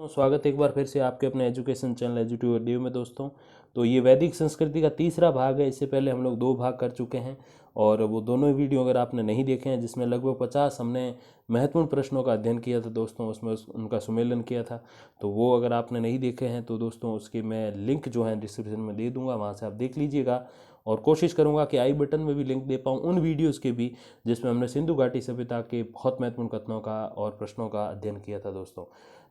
तो स्वागत है एक बार फिर से आपके अपने एजुकेशन चैनल एजुट्यूडियो में दोस्तों। तो ये वैदिक संस्कृति का तीसरा भाग है। इससे पहले हम लोग दो भाग कर चुके हैं और वो दोनों ही वीडियो अगर आपने नहीं देखे हैं, जिसमें लगभग 50 हमने महत्वपूर्ण प्रश्नों का अध्ययन किया था दोस्तों, उसमें उनका सुमेलन किया था। तो वो अगर आपने नहीं देखे हैं तो दोस्तों उसके मैं लिंक जो है डिस्क्रिप्शन में दे दूंगा, वहाँ से आप देख लीजिएगा। और कोशिश करूंगा कि आई बटन में भी लिंक दे पाऊँ उन वीडियोज़ के भी जिसमें हमने सिंधु घाटी सभ्यता के बहुत महत्वपूर्ण कथनों का और प्रश्नों का अध्ययन किया था दोस्तों।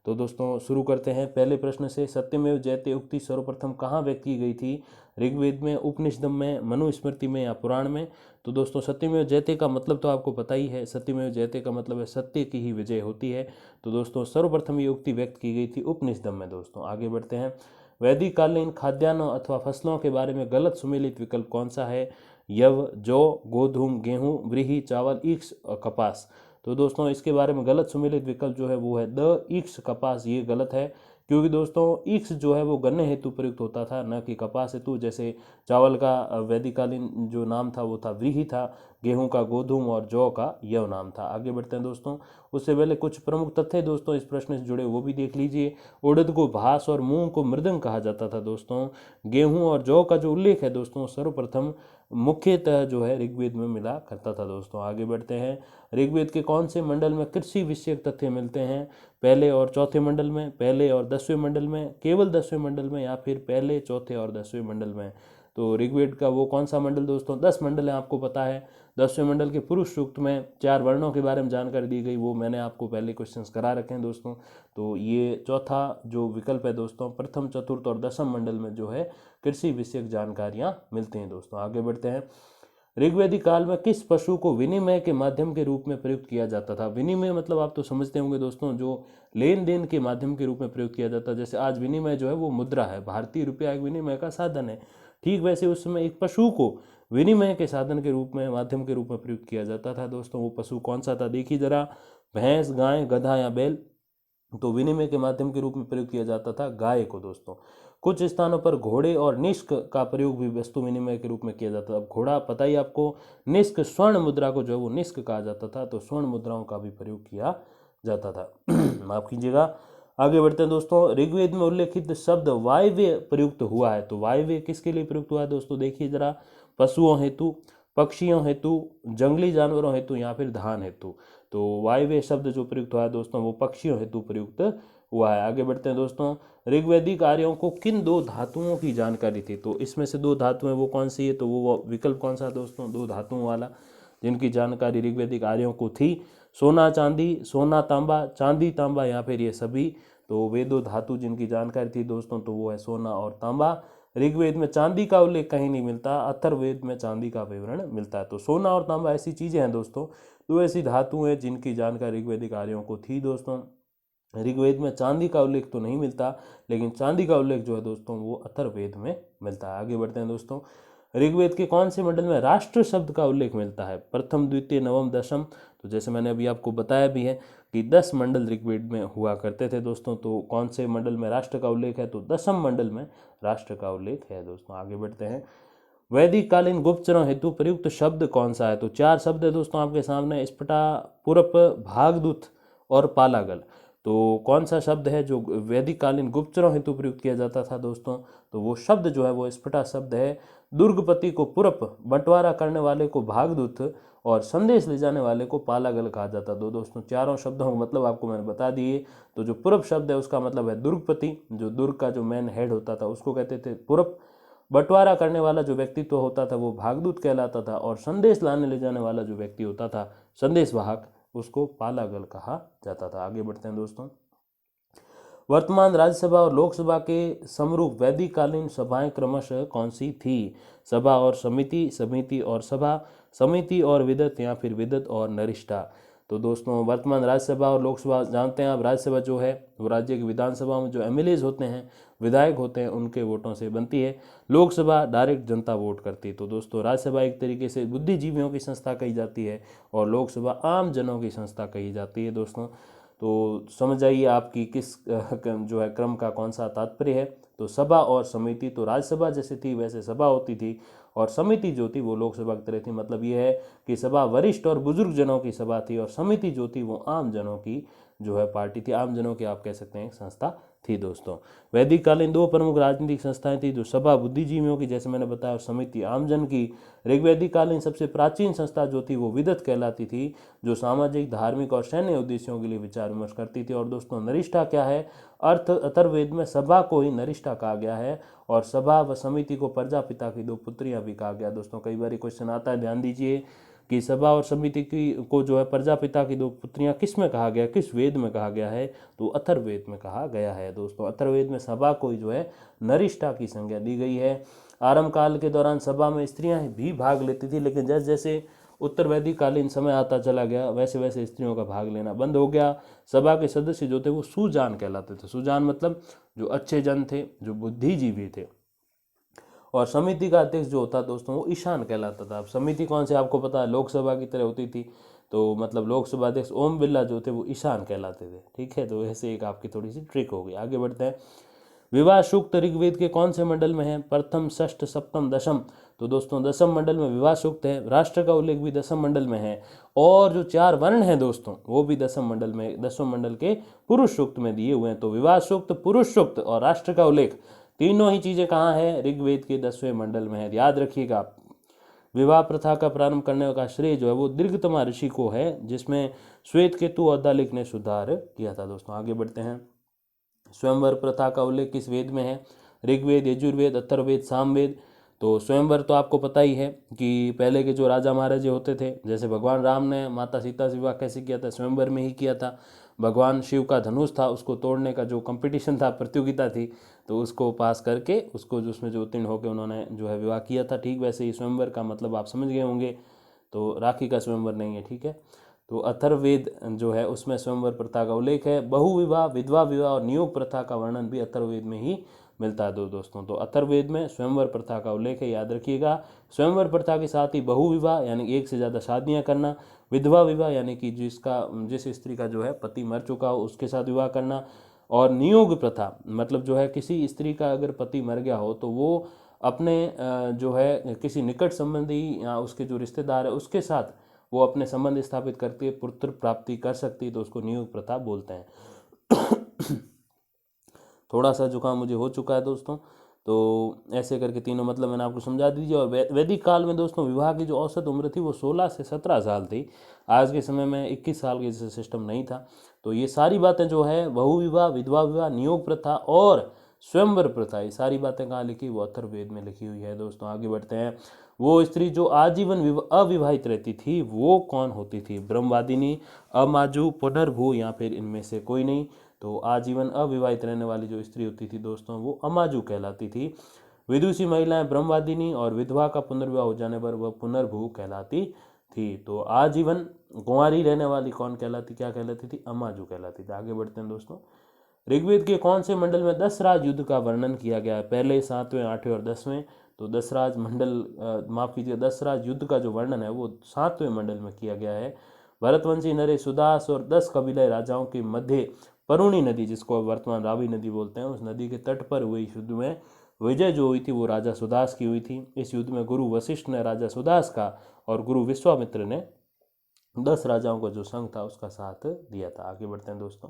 तो दोस्तों शुरू करते हैं पहले प्रश्न से। सत्यमेव जयते उक्ति सर्वप्रथम कहाँ व्यक्त की गई थी? ऋग्वेद में, उपनिषदम में, मनुस्मृति में या पुराण में? तो दोस्तों सत्यमेव जयते का मतलब तो आपको पता ही है। सत्यमेव जयते का मतलब है सत्य की ही विजय होती है। तो दोस्तों सर्वप्रथम ये उक्ति व्यक्त की गई थी उपनिषदम में। दोस्तों आगे बढ़ते हैं। वैदिक कालीन खाद्यान्नों अथवा फसलों के बारे में गलत सुमेलित विकल्प कौन सा है? यव, जौ, गोधूम, गेहूं, व्रीहि, चावल, ईख, कपास। तो दोस्तों इसके बारे में गलत सुमेलित विकल्प जो है वो है द ईक्ष कपास। ये गलत है, क्योंकि दोस्तों ईक्ष जो है वो गन्ने हेतु प्रयुक्त होता था, न कि कपास हेतु। जैसे चावल का वैदिकालीन जो नाम था वो था व्रीहि था, गेहूं का गोधूम और जौ का यव नाम था। आगे बढ़ते हैं दोस्तों। उससे पहले कुछ प्रमुख तथ्य दोस्तों इस प्रश्न से जुड़े वो भी देख लीजिए। उड़द को भास और मूंग को मृदंग कहा जाता था दोस्तों। गेहूं और जौ का जो उल्लेख है दोस्तों सर्वप्रथम मुख्यतः जो है ऋग्वेद में मिला करता था दोस्तों। आगे बढ़ते हैं। ऋग्वेद के कौन से मंडल में कृषि विषयक तथ्य मिलते हैं? पहले और चौथे मंडल में, पहले और 10वें मंडल में, केवल 10वें मंडल में, या फिर पहले, चौथे और 10वें मंडल में? तो ऋग्वेद का वो कौन सा मंडल दोस्तों? 10 मंडल है, आपको पता है। 10वें मंडल के पुरुष सूक्त में 4 वर्णों के बारे में जानकारी दी गई, वो मैंने आपको पहले क्वेश्चंस करा रखे हैं दोस्तों। तो ये चौथा जो विकल्प है दोस्तों, प्रथम, चतुर्थ और दसम मंडल में जो है कृषि विषयक जानकारियां मिलती हैं दोस्तों। आगे बढ़ते हैं। ऋग्वैदिक काल में किस पशु को विनिमय के माध्यम के रूप में प्रयुक्त किया जाता था? विनिमय मतलब आप तो समझते होंगे दोस्तों, जो लेन देन के माध्यम के रूप में प्रयुक्त किया जाता है। जैसे आज विनिमय जो है वो मुद्रा है, भारतीय रुपया एक विनिमय का साधन है। ठीक वैसे उस समय एक पशु को विनिमय के साधन के रूप में, माध्यम के रूप में प्रयुक्त किया जाता था दोस्तों। वो पशु कौन सा था? देखिए जरा, भैंस, गाय, गधा या बैल? तो विनिमय के माध्यम के रूप में प्रयोग किया जाता था गाय को दोस्तों। कुछ स्थानों पर घोड़े और निष्क का प्रयोग भी वस्तु विनिमय के रूप में किया जाता था। अब घोड़ा पता ही आपको, निष्क स्वर्ण मुद्रा को जो है वो निष्क कहा जाता था, तो स्वर्ण मुद्राओं का भी प्रयोग किया जाता था। माफ कीजिएगा। आगे बढ़ते हैं दोस्तों। ऋग्वेद में उल्लेखित शब्द वायव्य प्रयुक्त हुआ है, तो वायव्य किसके लिए प्रयुक्त हुआ है दोस्तों? देखिए जरा, पशुओं हेतु, पक्षियों हेतु, जंगली जानवरों हेतु या फिर धान हेतु? तो वायव्य शब्द जो प्रयुक्त हुआ है दोस्तों वो पक्षियों हेतु प्रयुक्त हुआ है। आगे बढ़ते हैं दोस्तों। ऋग्वैदिक आर्यों को किन दो धातुओं की जानकारी थी? तो इसमें से दो धातुएं वो कौन सी है? तो वो विकल्प कौन सा दोस्तों? दो धातुओं वाला जिनकी जानकारी ऋग्वैदिक आर्यों को थी। सोना चांदी, सोना तांबा, चांदी तांबा या फिर ये सभी? तो वे दो धातु जिनकी जानकारी थी दोस्तों तो वो है सोना और तांबा। ऋग्वेद में चांदी का उल्लेख कहीं नहीं मिलता, अथर्ववेद में चांदी का विवरण मिलता है। तो सोना और तांबा ऐसी चीजें हैं दोस्तों, तो ऐसी धातु हैं जिनकी जानकारी ऋग्वैदिक आर्यों को थी दोस्तों। ऋग्वेद में चांदी का उल्लेख तो नहीं मिलता, लेकिन चांदी का उल्लेख जो है दोस्तों वो अथर्ववेद में मिलता है। आगे बढ़ते हैं दोस्तों। ऋग्वेद के कौन से मंडल में राष्ट्र शब्द का उल्लेख मिलता है? प्रथम, द्वितीय, नवम, दशम? तो जैसे मैंने अभी आपको बताया भी है कि 10 मंडल ऋग्वेद में हुआ करते थे दोस्तों। तो कौन से मंडल में राष्ट्र का उल्लेख है? तो दशम मंडल में राष्ट्र का उल्लेख है दोस्तों। आगे बढ़ते हैं। वैदिक कालीन गुप्तचरों हेतु प्रयुक्त शब्द कौन सा है? तो 4 शब्द है दोस्तों आपके सामने, स्फटा, पुरप, भागदूत और पालागल। तो कौन सा शब्द है जो वैदिक कालीन गुप्तचरों हेतु प्रयुक्त किया जाता था दोस्तों? तो वो शब्द जो है वो स्फटा शब्द है। दुर्गपति को पुरप, बंटवारा करने वाले को भागदूत और संदेश ले जाने वाले को पालागल कहा जाता। दो दोस्तों चारों शब्दों का मतलब आपको मैंने बता दिए। तो जो पुरप शब्द है उसका मतलब है दुर्गपति, जो दुर्ग का जो मेन हेड होता था उसको कहते थे पुरप। बंटवारा करने वाला जो व्यक्तित्व होता था वो भागदूत कहलाता था, और संदेश लाने ले जाने वाला जो व्यक्ति होता था, संदेशवाहक, उसको पालागल कहा जाता था। आगे बढ़ते हैं दोस्तों। वर्तमान राज्यसभा और लोकसभा के समरूप वैदिक कालीन सभाएं क्रमशः कौन सी थी? सभा और समिति, समिति और सभा, समिति और विदत या फिर विदत और नरिष्ठा? तो दोस्तों वर्तमान राज्यसभा और लोकसभा जानते हैं आप, राज्यसभा जो है वो राज्य की विधानसभा में जो एमएलएज होते हैं, विधायक होते हैं, उनके वोटों से बनती है। लोकसभा डायरेक्ट जनता वोट करती है। तो दोस्तों राज्यसभा एक तरीके से बुद्धिजीवियों की संस्था कही जाती है और लोकसभा आम जनों की संस्था कही जाती है दोस्तों। तो समझ जाइए आपकी किस जो है क्रम का कौन सा तात्पर्य है। तो सभा और समिति, तो राज्यसभा जैसे थी वैसे सभा होती थी, और समिति जो थी वो लोकसभा की तरह थी। मतलब ये है कि सभा वरिष्ठ और बुजुर्ग जनों की सभा थी, और समिति जो थी वो आम जनों की जो है पार्टी थी, आम जनों की आप कह सकते हैं एक संस्था थी दोस्तों। वैदिक कालीन दो प्रमुख राजनीतिक संस्थाएं थी, जो सभा बुद्धिजीवियों की जैसे मैंने बताया और समिति आमजन की। ऋग्वैदिक कालीन सबसे प्राचीन संस्था जो थी वो विदत कहलाती थी, जो सामाजिक, धार्मिक और सैन्य उद्देश्यों के लिए विचार विमर्श करती थी। और दोस्तों नरिष्ठा क्या है? अथर्ववेद में सभा को ही नरिष्ठा कहा गया है, और सभा व समिति को प्रजापिता की दो पुत्रियां भी कहा गया। दोस्तों कई बार क्वेश्चन आता है, ध्यान दीजिए कि सभा और समिति की को जो है प्रजापिता की दो पुत्रियां किस में कहा गया, किस वेद में कहा गया है? तो अथर्ववेद में कहा गया है दोस्तों। अथर्ववेद में सभा को जो है नरिष्ठा की संज्ञा दी गई है। आरंभ काल के दौरान सभा में स्त्रियां भी भाग लेती थी, लेकिन जैसे जैसे उत्तर वैदिक कालीन समय आता चला गया, वैसे वैसे स्त्रियों का भाग लेना बंद हो गया। सभा के सदस्य जो थे वो सुजान कहलाते थे। सुजान मतलब जो अच्छे जन थे, जो बुद्धिजीवी थे। और समिति का अध्यक्ष जो होता दोस्तों वो ईशान कहलाता था। अब समिति कौन से आपको पता है, लोकसभा की तरह होती थी, तो मतलब लोकसभा अध्यक्ष ओम बिरला जो थे वो ईशान कहलाते थे। ठीक है, तो ऐसे एक आपकी थोड़ी सी ट्रिक हो गई। आगे बढ़ते हैं। विवाह सूक्त ऋग्वेद के कौन से मंडल में है? प्रथम, षष्ठ, सप्तम, दशम। तो दोस्तों दशम मंडल में विवाह सूक्त है। राष्ट्र का उल्लेख भी दशम मंडल में है, और जो 4 वर्ण हैं दोस्तों वो भी दशम मंडल में, दशम मंडल के पुरुष सूक्त में दिए हुए हैं। तो विवाह सूक्त, पुरुष सूक्त और राष्ट्र का उल्लेख, तीनों ही चीजें कहाँ है? ऋग्वेद के 10वें मंडल में है। याद रखिएगा। विवाह प्रथा का प्रारंभ करने का श्रेय जो है वो दीर्घतमा ऋषि को है, जिसमें श्वेत केतु और दालिक ने सुधार किया था दोस्तों। आगे बढ़ते हैं। स्वयंवर प्रथा का उल्लेख किस वेद में है? ऋग्वेद, यजुर्वेद, अथर्ववेद, सामवेद। तो स्वयंवर तो आपको पता ही है कि पहले के जो राजा महाराजे होते थे, जैसे भगवान राम ने माता सीता से विवाह कैसे किया था? स्वयंवर में ही किया था। भगवान शिव का धनुष था, उसको तोड़ने का जो कंपटीशन था, प्रतियोगिता थी, तो उसको पास करके उसको जो उसमें जो उत्तीर्ण होकर उन्होंने जो है विवाह किया था। ठीक वैसे ही स्वयंवर का मतलब आप समझ गए होंगे, तो राखी का स्वयंवर नहीं है। ठीक है, तो अथर्ववेद जो है उसमें स्वयंवर प्रथा का उल्लेख है। बहुविवाह, विधवा विवाह और नियोग प्रथा का वर्णन भी अथर्ववेद में ही मिलता है दोस्तों। तो अथर्ववेद में स्वयंवर प्रथा का उल्लेख है, याद रखिएगा। स्वयंवर प्रथा के साथ ही बहुविवाह यानी एक से ज़्यादा शादियां करना, विधवा विवाह यानी कि जिस स्त्री का जो है पति मर चुका हो उसके साथ विवाह करना, और नियोग प्रथा मतलब जो है किसी स्त्री का अगर पति मर गया हो तो वो अपने जो है किसी निकट संबंधी या उसके जो रिश्तेदार है उसके साथ वो अपने संबंध स्थापित करके पुत्र प्राप्ति कर सकती है, तो उसको नियोग प्रथा बोलते हैं। थोड़ा सा जुकाम मुझे हो चुका है दोस्तों, तो ऐसे करके तीनों मतलब मैंने आपको समझा दीजिए। और वैदिक काल में दोस्तों विवाह की जो औसत उम्र थी वो 16 से 17 साल थी। आज के समय में 21 साल के जैसे सिस्टम नहीं था। तो ये सारी बातें जो है बहु विवाह, विधवा विवाह, नियोग प्रथा और स्वयंवर प्रथा, ये सारी बातें कहाँ लिखी? वो अथर्ववेद में लिखी हुई है दोस्तों। आगे बढ़ते हैं। वो स्त्री जो आजीवन अविवाहित रहती थी वो कौन होती थी? ब्रह्मवादिनी, अमाजु, पुनर्भू या फिर इनमें से कोई नहीं। तो आजीवन अविवाहित रहने वाली जो स्त्री होती थी दोस्तों वो अमाजु कहलाती थी। विदुषी महिलाएं ब्रह्मवादिनी और विधवा का पुनर्विवाह हो जाने पर वह पुनर्भू कहलाती थी। तो आजीवन कुंवारी रहने वाली कौन कहलाती, क्या कहलाती थी? अमाजु कहलाती थी। आगे बढ़ते हैं दोस्तों। ऋग्वेद के कौन से मंडल में 10 राज युद्ध का वर्णन किया गया है? पहले, 7वें, 8वें और 10वें। तो 10 राज मंडल माफ कीजिए 10 राज युद्ध का जो वर्णन है वो 7वें मंडल में किया गया है। भरतवंशी नरेश सुदास और 10 कबीले राजाओं के मध्य परुणी नदी, जिसको वर्तमान रावी नदी बोलते हैं, उस नदी के तट पर हुई युद्ध में विजय जो हुई थी वो राजा सुदास की हुई थी। इस युद्ध में गुरु वशिष्ठ ने राजा सुदास का और गुरु विश्वामित्र ने 10 राजाओं का जो संघ था उसका साथ दिया था। आगे बढ़ते हैं दोस्तों।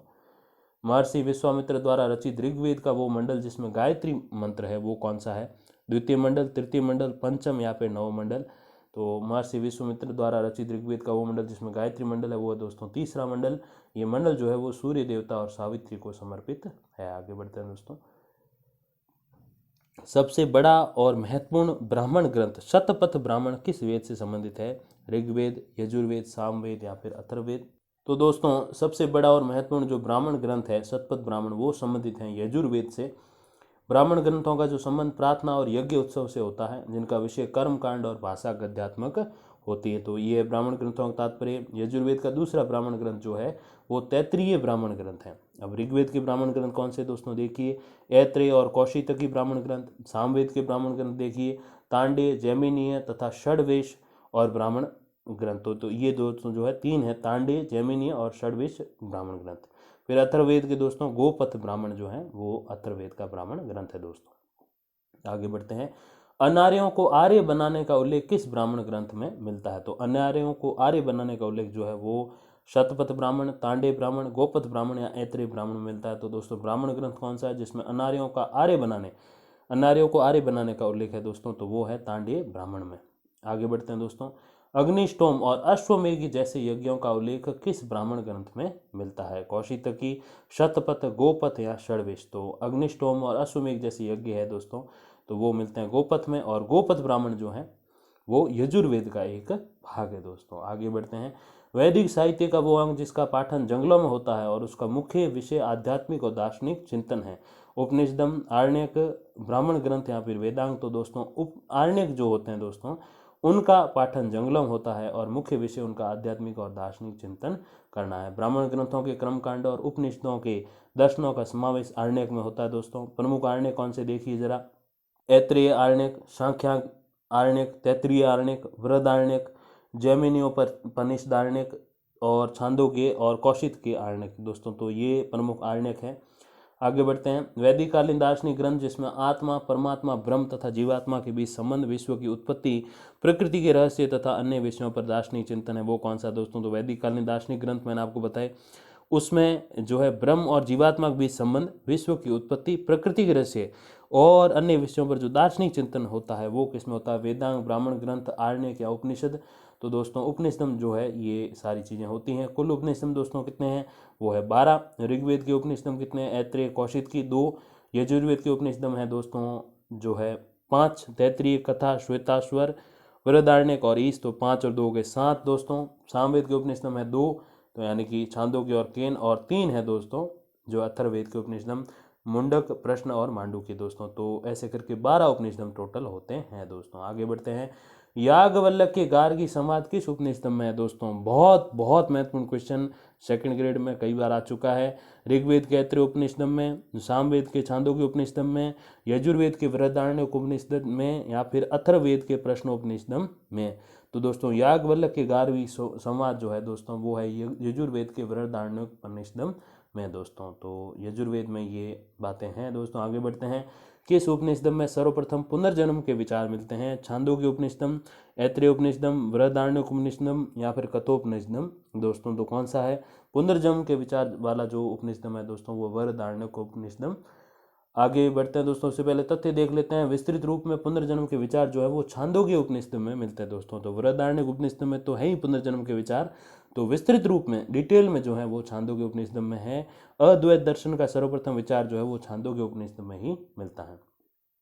महर्षि विश्वामित्र द्वारा रचित ऋग्वेद का वो मंडल जिसमें गायत्री मंत्र है वो कौन सा है? द्वितीय मंडल, तृतीय मंडल, पंचम या फिर नव मंडल? तो महर्षि विश्वामित्र द्वारा रचित ऋग्वेद का वो मंडल जिसमें गायत्री मंडल है वो है दोस्तों तीसरा मंडल। ये मंडल जो है वो सूर्य देवता और सावित्री को समर्पित है। आगे बढ़ते हैं दोस्तों। सबसे बड़ा और महत्वपूर्ण ब्राह्मण ग्रंथ शतपथ ब्राह्मण किस वेद से संबंधित है? ऋग्वेद, यजुर्वेद, सामवेद या फिर अथर्ववेद? तो दोस्तों सबसे बड़ा और महत्वपूर्ण जो ब्राह्मण ग्रंथ है शतपथ ब्राह्मण वो संबंधित हैं यजुर्वेद से। ब्राह्मण ग्रंथों का जो संबंध प्रार्थना और यज्ञ उत्सव से होता है, जिनका विषय कर्म कांड और भाषा गद्यात्मक होती है। तो ये ब्राह्मण ग्रंथों का तात्पर्य। यजुर्वेद का दूसरा ब्राह्मण ग्रंथ जो है वो तैत्रीय ब्राह्मण ग्रंथ है। अब ऋग्वेद के ब्राह्मण ग्रंथ कौन से दोस्तों देखिए, ऐत्रेय और कौशितकी ब्राह्मण ग्रंथ। सामवेद के ब्राह्मण ग्रंथ देखिए तांडेय, जैमिनीय तथा षड्वेश और ब्राह्मण ग्रंथों। तो ये दोस्तों जो है 3 है, तांडेय, जैमिनीय और षड्वेश ब्राह्मण ग्रंथ। फिर अथर्ववेद के दोस्तों गोपथ ब्राह्मण जो है वो अथर्ववेद का ब्राह्मण ग्रंथ है दोस्तों। आगे बढ़ते हैं। अनार्यों को आर्य बनाने का उल्लेख किस ब्राह्मण ग्रंथ में मिलता है? तो अनार्यों को आर्य बनाने का उल्लेख जो है वो शतपथ ब्राह्मण, तांडे ब्राह्मण, गोपथ ब्राह्मण या ऐत्रेय ब्राह्मण में मिलता है। तो दोस्तों ब्राह्मण ग्रंथ कौन सा है जिसमें अनार्यों को आर्य बनाने का उल्लेख है दोस्तों, तो वो है तांडेय ब्राह्मण में। आगे बढ़ते हैं दोस्तों, अग्निष्टोम और अश्वमेघ जैसे यज्ञों का उल्लेख किस ब्राह्मण ग्रंथ में मिलता है? कौशितकी, शतपथ, गोपथ या षड्वेश। तो अग्निष्टोम और अश्वमेघ जैसे यज्ञ है दोस्तों, तो वो मिलते हैं गोपथ में, और गोपथ ब्राह्मण जो है वो यजुर्वेद का एक भाग है दोस्तों। आगे बढ़ते हैं, वैदिक साहित्य का वो अंग जिसका पाठन जंगलों में होता है और उसका मुख्य विषय आध्यात्मिक और दार्शनिक चिंतन है। उपनिषदम, आरण्यक, ब्राह्मण ग्रंथ या फिर वेदांग। तो दोस्तों आरण्यक जो होते हैं दोस्तों, उनका पाठन जंगलों में होता है और मुख्य विषय उनका आध्यात्मिक और दार्शनिक चिंतन करना है। ब्राह्मण ग्रंथों के कर्मकांड और उपनिषदों के दर्शनों का समावेश आरण्यक में होता है दोस्तों। प्रमुख आरण्यक कौन से देखिए जरा, ऐत्रेय आरण्यक, सांख्याक आरण्यक, तैत्तिरीय आरण्यक, बृहदारण्यक, जैमिनियोपनिषद आरण्यक और छांदोग्य और कौशितकी आरण्यक दोस्तों। तो ये प्रमुख आरण्यक है। आगे बढ़ते हैं, वैदिक कालीन दार्शनिक ग्रंथ जिसमें आत्मा, परमात्मा, ब्रह्म तथा जीवात्मा के बीच संबंध, विश्व की उत्पत्ति, प्रकृति के रहस्य तथा अन्य विषयों पर दार्शनिक चिंतन है, वो कौन सा दोस्तों? तो वैदिक कालीन दार्शनिक ग्रंथ मैंने आपको बताए, उसमें जो है ब्रह्म और जीवात्मा के बीच संबंध, विश्व की उत्पत्ति, प्रकृति के रहस्य और अन्य विषयों पर जो दार्शनिक चिंतन होता है वो किसमें होता है? वेदांग, ब्राह्मण ग्रंथ, आरण्यक या उपनिषद। तो दोस्तों उपनिषद जो है ये सारी चीज़ें होती हैं। कुल उपनिषद दोस्तों कितने हैं? वो है 12। ऋग्वेद के उपनिषद कितने हैं? ऐत्रेय, कौशितकी 2। यजुर्वेद के उपनिषद हैं दोस्तों जो है 5, तैत्तिरीय, कथा, श्वेताश्वर, बृहदारण्यक और ईश। तो 5 और 2 हो गए 7 दोस्तों। सामवेद के उपनिषद है 2, तो यानी कि छांदोग्य और केन, और 3 है दोस्तों जो अथर्ववेद के उपनिषद, मुंडक, प्रश्न और मांडुक्य दोस्तों। तो ऐसे करके 12 उपनिषद टोटल होते हैं दोस्तों। आगे बढ़ते हैं, याज्ञवल्क्य के गार्गी संवाद किस उपनिषद में है दोस्तों? बहुत बहुत महत्वपूर्ण क्वेश्चन, सेकंड ग्रेड में कई बार आ चुका है। ऋग्वेद के ऐत्रेय उपनिषद में, सामवेद के छांदोग्य उपनिषद में, यजुर्वेद के बृहदारण्यक उपनिषद में या फिर अथर्ववेद के प्रश्नोपनिषद में। तो दोस्तों याज्ञवल्क्य के गार्गी संवाद जो है दोस्तों वो है यजुर्वेद के बृहदारण्यक उपनिषद में दोस्तों। तो यजुर्वेद में ये बातें हैं दोस्तों। आगे बढ़ते हैं, किस उपनिषद में सर्वप्रथम पुनर्जन्म के विचार मिलते हैं? छांदोग्य उपनिषद, ऐत्रेय उपनिषद, बृहदारण्यक उपनिषद या फिर कठोपनिषद दोस्तों। तो कौन सा है पुनर्जन्म के विचार वाला जो उपनिषद है दोस्तों? वो बृहदारण्यक उपनिषद। आगे बढ़ते हैं दोस्तों, उससे पहले तथ्य देख लेते हैं। विस्तृत रूप में पुनर्जन्म के विचार जो है वो छांदोग्य उपनिषद में मिलते हैं दोस्तों। तो बृहदारण्यक उपनिषद में तो है ही पुनर्जन्म के विचार, तो विस्तृत रूप में डिटेल में जो है वो छांदोग्य उपनिषद में है। अद्वैत दर्शन का सर्वप्रथम विचार जो है वो छांदोग्य उपनिषद में ही मिलता है।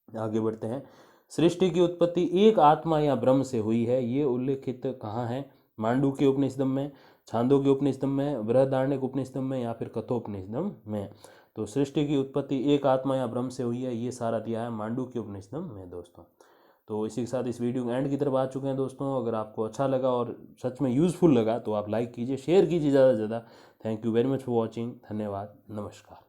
आगे बढ़ते हैं, सृष्टि की उत्पत्ति एक आत्मा या ब्रह्म से हुई है, ये उल्लेखित कहाँ है? मांडुक्य उपनिषद में, छांदोग्य उपनिषद में, बृहदारण्यक उपनिषद में या फिर कठोपनिषद में। तो सृष्टि की उत्पत्ति एक आत्मा या ब्रह्म से हुई है, ये सारा दिया है मांडुक्य उपनिषद में दोस्तों। तो इसी के साथ इस वीडियो के एंड की तरफ आ चुके हैं दोस्तों। अगर आपको अच्छा लगा और सच में यूज़फुल लगा तो आप लाइक कीजिए, शेयर कीजिए ज़्यादा से ज़्यादा। Thank you very much for watching. धन्यवाद, नमस्कार।